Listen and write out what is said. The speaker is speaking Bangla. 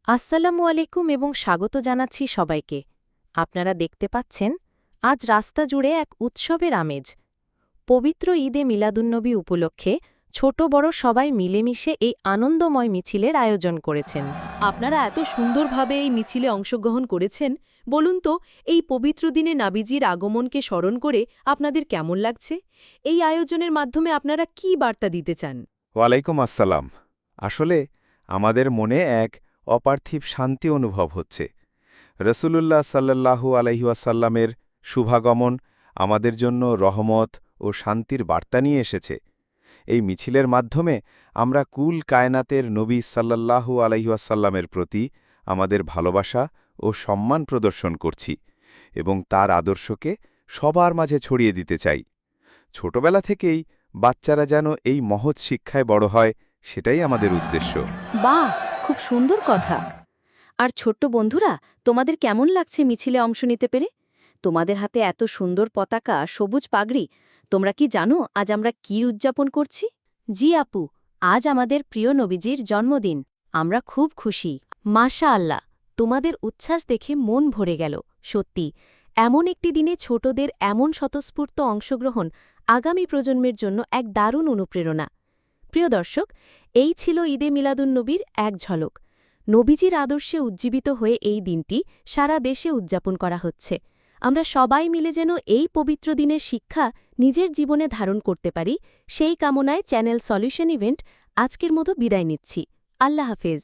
আসসালামু আলাইকুম এবং স্বাগত জানাচ্ছি সবাইকে। আপনারা দেখতে পাচ্ছেন আজ রাস্তা জুড়ে এক উৎসবের আমেজ। পবিত্র ঈদে মিলাদুন্নবী উপলক্ষে ছোট বড় সবাই মিলেমিশে এই আনন্দময় মিছিলের আয়োজন করেছেন। আপনারা এত সুন্দরভাবে এই মিছিলে অংশগ্রহণ করেছেন, বলুন তো এই পবিত্র দিনে নাবিজির আগমনকে স্মরণ করে আপনাদের কেমন লাগছে? এই আয়োজনের মাধ্যমে আপনারা কি বার্তা দিতে চান? ওয়ালাইকুম আসসালাম। আসলে আমাদের মনে এক অপার্থিব শান্তি অনুভব হচ্ছে। রসূলুল্লাহ সাল্লাল্লাহু আলাইহি ওয়াসাল্লামের শুভাগমন আমাদের জন্য রহমত ও শান্তির বার্তা নিয়ে এসেছে। এই মিছিলের মাধ্যমে আমরা কুল কায়নাতের নবী সাল্লাল্লাহু আলাইহি ওয়াসাল্লামের প্রতি আমাদের ভালোবাসা ও সম্মান প্রদর্শন করছি এবং তার আদর্শকে সবার মাঝে ছড়িয়ে দিতে চাই। ছোটবেলা থেকেই বাচ্চারা যেন এই মহৎ শিক্ষায় বড় হয়, সেটাই আমাদের উদ্দেশ্য। বাহ, খুব সুন্দর কথা। আর ছোট্ট বন্ধুরা, তোমাদের কেমন লাগছে মিছিলে অংশ নিতে পেরে? তোমাদের হাতে এত সুন্দর পতাকা, সবুজ পাগড়ি, তোমরা কি জানো আজ আমরা কি উদযাপন করছি? জি আপু, আজ আমাদের প্রিয় নবীজির জন্মদিন। আমরা খুব খুশি। মাশা আল্লাহ, তোমাদের উচ্ছ্বাস দেখে মন ভরে গেল। সত্যি, এমন একটি দিনে ছোটদের এমন স্বতঃস্ফূর্ত অংশগ্রহণ আগামী প্রজন্মের জন্য এক দারুণ অনুপ্রেরণা। প্রিয় দর্শক, এই ছিল ঈদে মিলাদুন্নবীর এক ঝলক। নবীজির আদর্শে উজ্জীবিত হয়ে এই দিনটি সারা দেশে উদযাপন করা হচ্ছে। আমরা সবাই মিলে যেন এই পবিত্র দিনের শিক্ষা নিজের জীবনে ধারণ করতে পারি, সেই কামনায় চ্যানেল সলিউশন ইভেন্ট আজকের মতো বিদায় নিচ্ছি। আল্লাহ হাফেজ।